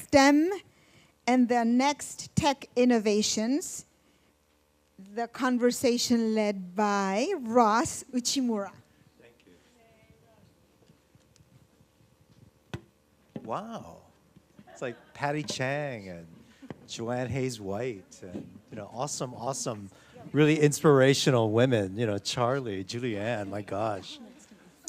STEM and the next tech innovations. The conversation led by Ross Uchimura. Thank you. Wow. It's like Patty Chang and Joanne Hayes-White and, awesome, really inspirational women, Charlie, Julianne, my gosh.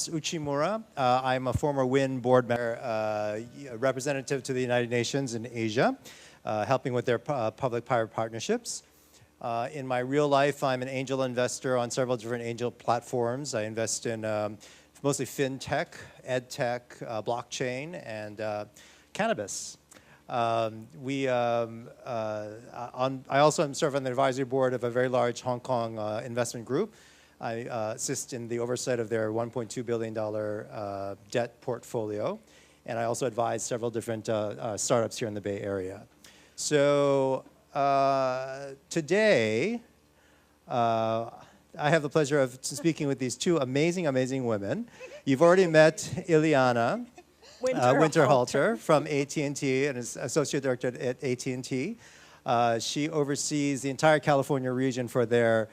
Uchimura. I'm a former WIN board member, representative to the United Nations in Asia, helping with their public-private partnerships. In my real life, I'm an angel investor on several different angel platforms. I invest in mostly fintech, edtech, blockchain, and cannabis. I also serve on the advisory board of a very large Hong Kong investment group. I assist in the oversight of their $1.2 billion debt portfolio. And I also advise several different startups here in the Bay Area. So today, I have the pleasure of speaking with these two amazing women. You've already met Ileana Winterhalter from AT&T and is Associate Director at AT&T. She oversees the entire California region for their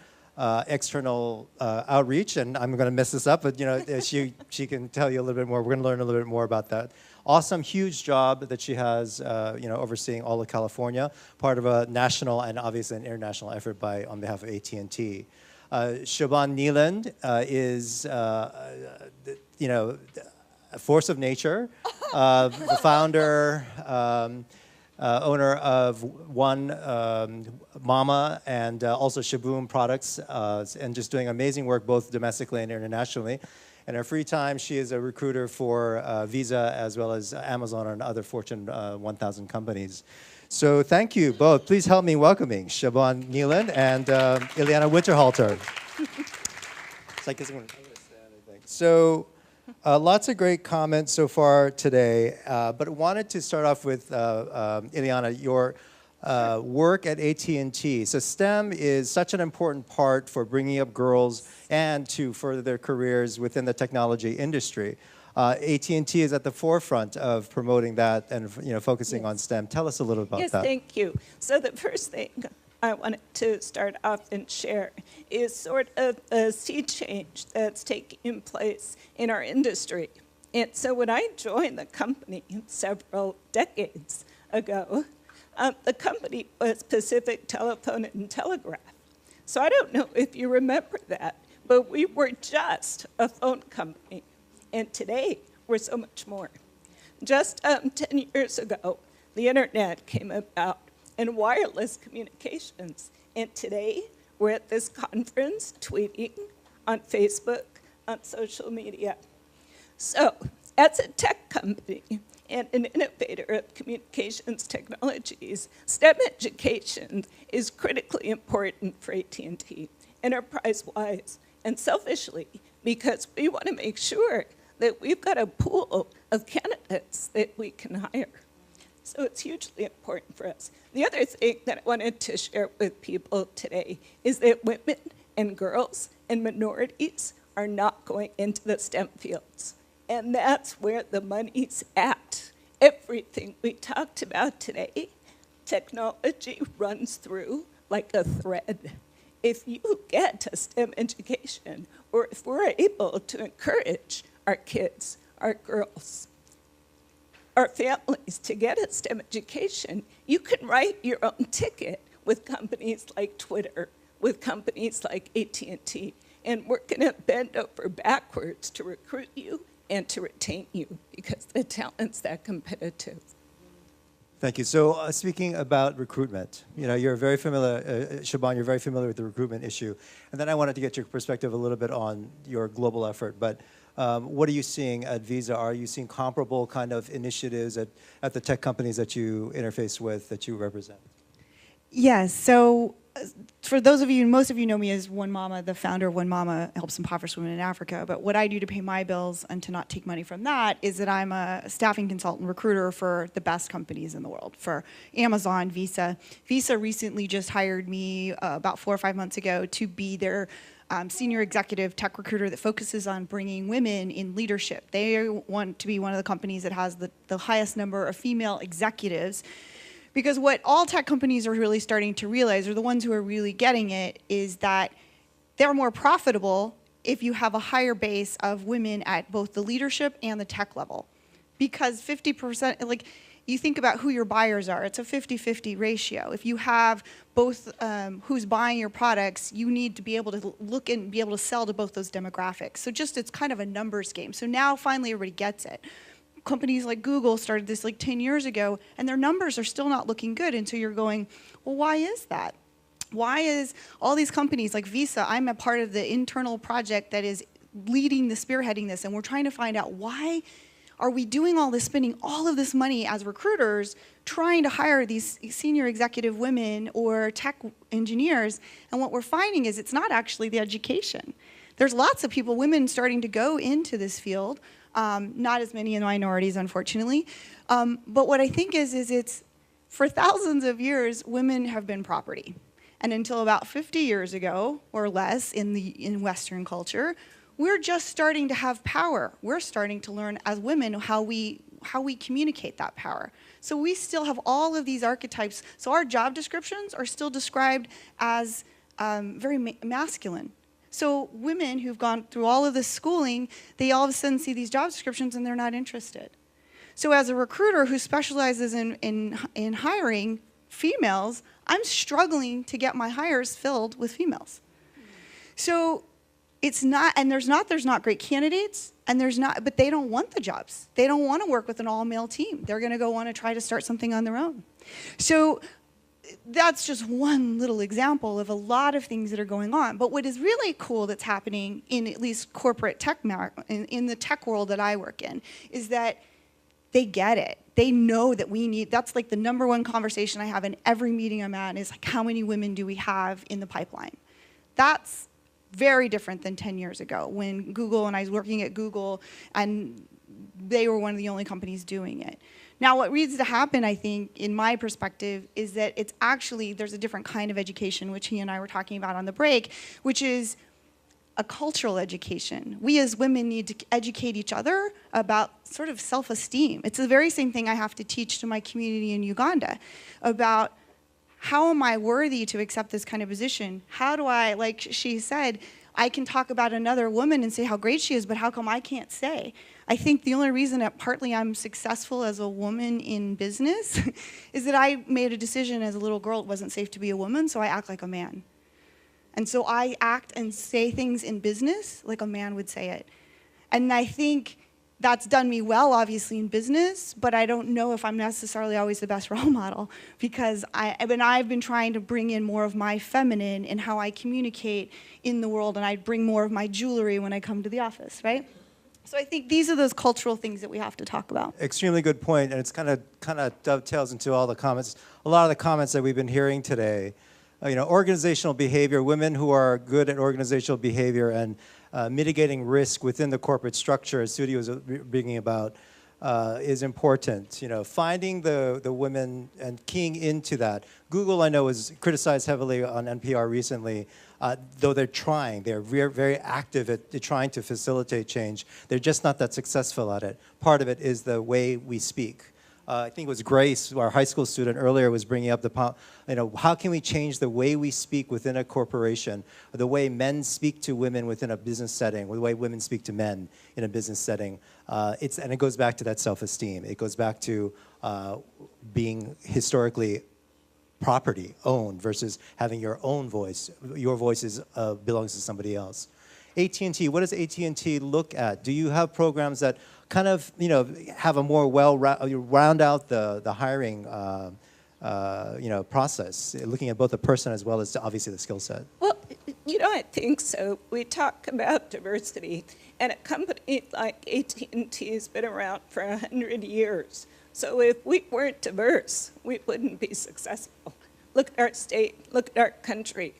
external outreach, and I'm going to mess this up, but she can tell you a little bit more. We're going to learn a little bit more about that. Awesome, huge job that she has, overseeing all of California, part of a national and obviously an international effort on behalf of AT&T. Siobhan Neeland is, a force of nature, the founder, owner of One Mama and also Shaboom products, and just doing amazing work both domestically and internationally. In her free time, she is a recruiter for Visa as well as Amazon and other Fortune 1000 companies. So thank you both. Please help me welcoming Siobhan Neeland and Ileana Winterhalter. So lots of great comments so far today, but I wanted to start off with Ileana, your work at AT&T. So STEM is such an important part for bringing up girls and to further their careers within the technology industry. AT&T is at the forefront of promoting that and focusing on STEM. Tell us a little about that. Yes, thank you. So the first thing I wanted to start off and share is sort of a sea change that's taking place in our industry. And so when I joined the company several decades ago, the company was Pacific Telephone and Telegraph. So I don't know if you remember that, but we were just a phone company. And today, we're so much more. Just 10 years ago, the internet came about and wireless communications. And today, we're at this conference, tweeting, on Facebook, on social media. So, as a tech company and an innovator of communications technologies, STEM education is critically important for AT&T, enterprise-wise and selfishly, because we want to make sure that we've got a pool of candidates that we can hire. So it's hugely important for us. The other thing that I wanted to share with people today is that women and girls and minorities are not going into the STEM fields. And that's where the money's at. Everything we talked about today, technology runs through like a thread. If you get a STEM education, or if we're able to encourage our kids, our girls, our families to get a STEM education, you can write your own ticket with companies like Twitter, with companies like AT&T, and we're going to bend over backwards to recruit you and to retain you because the talent's that competitive. Thank you. So speaking about recruitment, you're very familiar, Siobhan, you're very familiar with the recruitment issue. And then I wanted to get your perspective a little bit on your global effort. But what are you seeing at Visa? Are you seeing comparable kind of initiatives at the tech companies that you interface with, that you represent? Yes. So for those of you, most of you know me as One Mama, the founder of One Mama helps impoverished women in Africa. But what I do to pay my bills and to not take money from that is that I'm a staffing consultant recruiter for the best companies in the world, for Amazon, Visa. Visa recently just hired me about 4 or 5 months ago to be their senior executive tech recruiter that focuses on bringing women in leadership. They want to be one of the companies that has the highest number of female executives. Because what all tech companies are really starting to realize, or the ones who are really getting it, is that they're more profitable if you have a higher base of women at both the leadership and the tech level. Because 50%, like, you think about who your buyers are, it's a 50-50 ratio. If you have both who's buying your products, you need to be able to look and be able to sell to both those demographics. So just, it's kind of a numbers game. So now finally everybody gets it. Companies like Google started this like 10 years ago, and their numbers are still not looking good. And so you're going, well, why is that? Why is all these companies like Visa, I'm a part of the internal project that is leading spearheading this, and we're trying to find out why are we doing all this, spending all of this money as recruiters trying to hire these senior executive women or tech engineers, and what we're finding is it's not actually the education. There's lots of people, women starting to go into this field, not as many in minorities, unfortunately. But what I think is it's, for thousands of years, women have been property. And until about 50 years ago, or less, in Western culture, we're just starting to have power. We're starting to learn as women how we communicate that power. So we still have all of these archetypes. So our job descriptions are still described as very masculine. So women who've gone through all of this schooling, they all of a sudden see these job descriptions and they're not interested. So as a recruiter who specializes in hiring females, I'm struggling to get my hires filled with females. So it's not, and there's not great candidates, and but they don't want the jobs. They don't want to work with an all-male team. They're going to go want to try to start something on their own. So that's just one little example of a lot of things that are going on. But what is really cool that's happening in at least corporate tech, in the tech world that I work in, is that they get it. They know that we need, that's like the number one conversation I have in every meeting I'm at, is like, how many women do we have in the pipeline? That's very different than 10 years ago when Google, and I was working at Google, and they were one of the only companies doing it. Now, what needs to happen, I think, in my perspective, is that it's actually, there's a different kind of education, which he and I were talking about on the break, which is a cultural education. We as women need to educate each other about sort of self-esteem. It's the very same thing I have to teach to my community in Uganda about how am I worthy to accept this kind of position? How do I, like she said, I can talk about another woman and say how great she is, but how come I can't say? I think the only reason that partly I'm successful as a woman in business is that I made a decision as a little girl it wasn't safe to be a woman, so I act like a man. And so I act and say things in business like a man would say it. And I think that's done me well, obviously, in business, but I don't know if I'm necessarily always the best role model, because I've been trying to bring in more of my feminine in how I communicate in the world, and I bring more of my jewelry when I come to the office, right? So I think these are those cultural things that we have to talk about. Extremely good point, and it's kind of dovetails into all the comments. A lot of the comments that we've been hearing today. Organizational behavior, women who are good at organizational behavior and mitigating risk within the corporate structure, as Sudi was bringing about, is important. Finding the women and keying into that. Google, I know, was criticized heavily on NPR recently, though they're trying. They're very, very active at trying to facilitate change. They're just not that successful at it. Part of it is the way we speak. I think it was Grace, our high school student earlier, was bringing up how can we change the way we speak within a corporation, the way men speak to women within a business setting, or the way women speak to men in a business setting. And it goes back to that self-esteem. It goes back to being historically property owned versus having your own voice. Your voice belongs to somebody else. AT&T, what does AT&T look at? Do you have programs that kind of, have a more round out the hiring, process, looking at both the person as well as obviously the skill set? Well, I think so. We talk about diversity, and a company like AT&T has been around for 100 years. So if we weren't diverse, we wouldn't be successful. Look at our state, look at our country.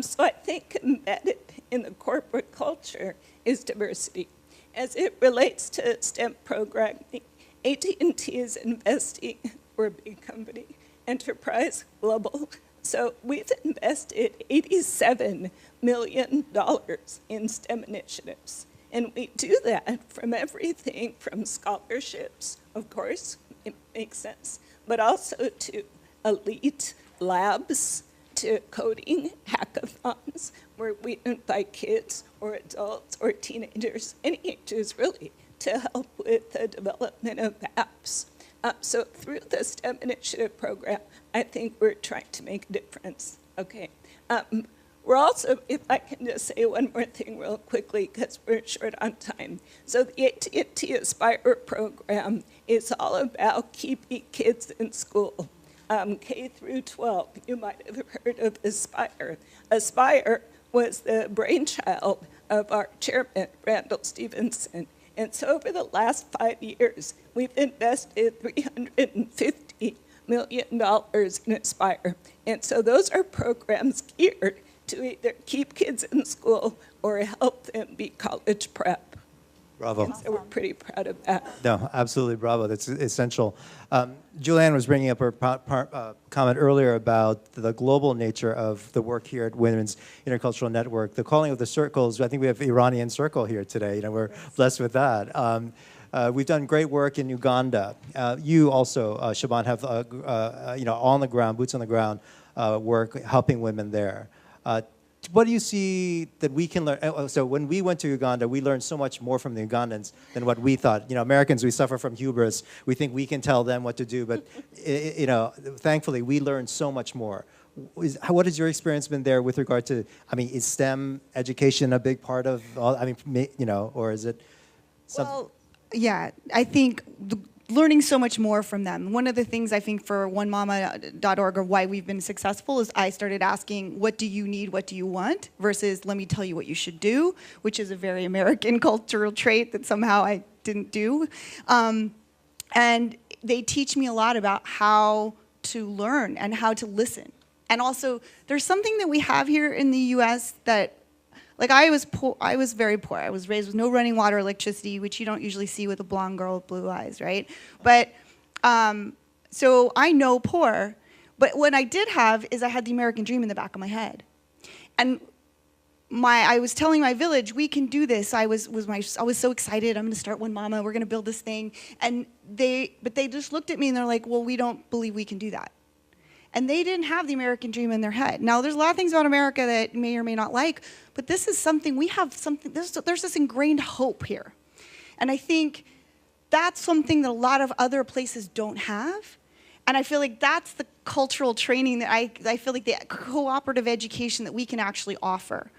So I think embedded in the corporate culture is diversity. As it relates to STEM programming, AT&T is investing, we're a big company, enterprise, global, So we've invested $87 million in STEM initiatives. And we do that from everything from scholarships, of course, it makes sense, but also to elite labs, to coding hackathons, where we invite kids or adults or teenagers, any ages really, to help with the development of apps. So through the STEM initiative program, I think we're trying to make a difference. Okay. We're also, if I can just say one more thing real quickly, because we're short on time. So the AT&T Aspire program is all about keeping kids in school, K through 12. You might have heard of Aspire. Aspire was the brainchild of our chairman, Randall Stevenson. And so over the last 5 years, we've invested $350 million in Aspire. And so those are programs geared to either keep kids in school or help them be college prep. Bravo. And so we're pretty proud of that. No, absolutely, bravo. That's essential. Julianne was bringing up her comment earlier about the global nature of the work here at Women's Intercultural Network. The calling of the circles, I think we have Iranian Circle here today. You know, we're blessed with that. We've done great work in Uganda. You also, Shaban, have you know, on the ground, boots on the ground work helping women there. What do you see that we can learn? So when we went to Uganda, we learned so much more from the Ugandans than what we thought. You know, Americans, we suffer from hubris. We think we can tell them what to do, but you know, thankfully, we learned so much more. What has your experience been there with regard to? I mean, is STEM education a big part of all? I mean, you know, or is it? Well, yeah, I think learning so much more from them. One of the things I think for onemama.org or why we've been successful is I started asking, what do you need, what do you want, versus let me tell you what you should do, which is a very American cultural trait that somehow I didn't do. And they teach me a lot about how to learn and how to listen. And also, there's something that we have here in the US that, like I was very poor. I was raised with no running water, electricity, which you don't usually see with a blonde girl with blue eyes, right? But, so I know poor, but what I did have is I had the American dream in the back of my head. And I was telling my village, we can do this. I was so excited. I'm going to start One Mama. We're going to build this thing. And they just looked at me and they're like, well, we don't believe we can do that. And they didn't have the American dream in their head. Now, there's a lot of things about America that may or may not like, but this is something, we have something, there's this ingrained hope here. And I think that's something that a lot of other places don't have. And I feel like that's the cultural training that I feel like the cooperative education that we can actually offer.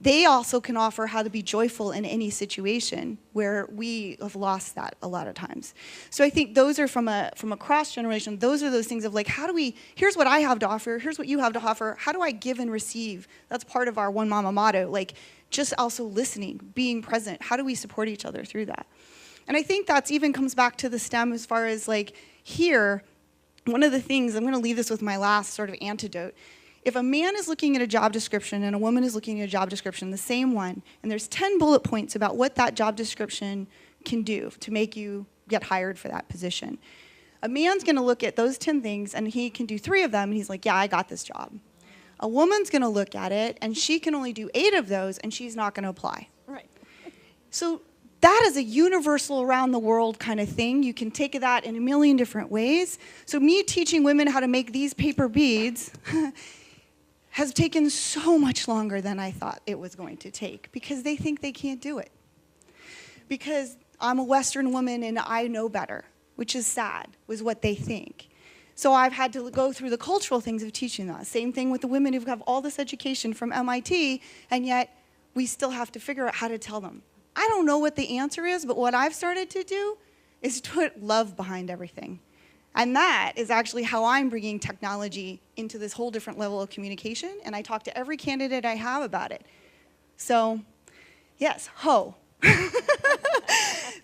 They also can offer how to be joyful in any situation where we have lost that a lot of times. So I think those are from a cross-generation, those are those things of like, how do we, here's what I have to offer, here's what you have to offer, how do I give and receive? That's part of our One Mama motto, like just also listening, being present. How do we support each other through that? And I think that's even comes back to the STEM as far as like here, one of the things, I'm gonna leave this with my last sort of antidote. If a man is looking at a job description and a woman is looking at a job description, the same one, and there's 10 bullet points about what that job description can do to make you get hired for that position. A man's gonna look at those 10 things and he can do 3 of them and he's like, yeah, I got this job. A woman's gonna look at it and she can only do 8 of those and she's not gonna apply. Right. So that is a universal around the world kind of thing. You can take that in a million different ways. So me teaching women how to make these paper beads has taken so much longer than I thought it was going to take because they think they can't do it. Because I'm a Western woman and I know better, which is sad, was what they think. So I've had to go through the cultural things of teaching that. Same thing with the women who have all this education from MIT, and yet we still have to figure out how to tell them. I don't know what the answer is, but what I've started to do is to put love behind everything. And that is actually how I'm bringing technology into this whole different level of communication, and I talk to every candidate I have about it. So, yes, ho.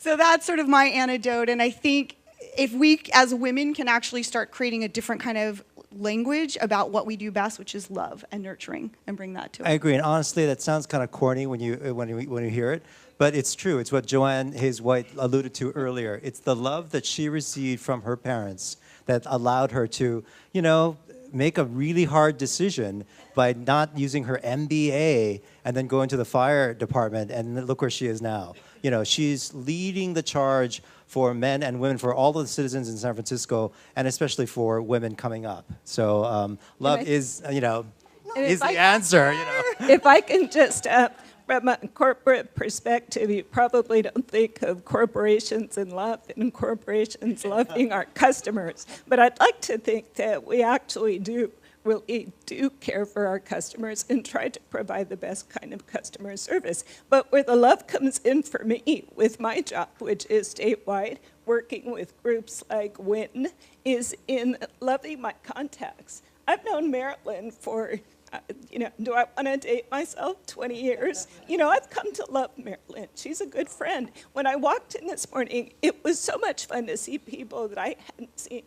So that's sort of my antidote, and I think if we as women can actually start creating a different kind of language about what we do best, which is love and nurturing, and bring that to it. I agree, and honestly, that sounds kind of corny when you hear it, but it's true. It's what Joanne Hayes White alluded to earlier. It's the love that she received from her parents that allowed her to, you know, make a really hard decision by not using her MBA and then go into the fire department, and look where she is now. You know, she's leading the charge for men and women, for all of the citizens in San Francisco, and especially for women coming up. So love is, you know, is the answer, you know. If I can just, from a corporate perspective, you probably don't think of corporations and love and corporations loving our customers. But I'd like to think that we actually really do care for our customers and try to provide the best kind of customer service. But where the love comes in for me with my job, which is statewide, working with groups like WIN, is in loving my contacts. I've known Marilyn for, you know, do I want to date myself? 20 years. You know, I've come to love Marilyn. She's a good friend. When I walked in this morning, it was so much fun to see people that I hadn't seen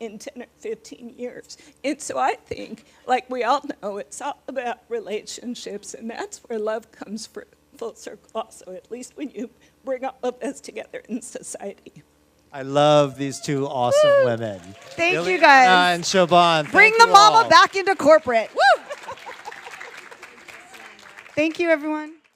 in 10 or 15 years. And so I think, like we all know, it's all about relationships, and that's where love comes full circle also, at least when you bring all of us together in society. I love these two awesome women. Thank you, Ileana guys. and Siobhan. Bring thank the you mama all. back into corporate. Woo! Thank you, everyone.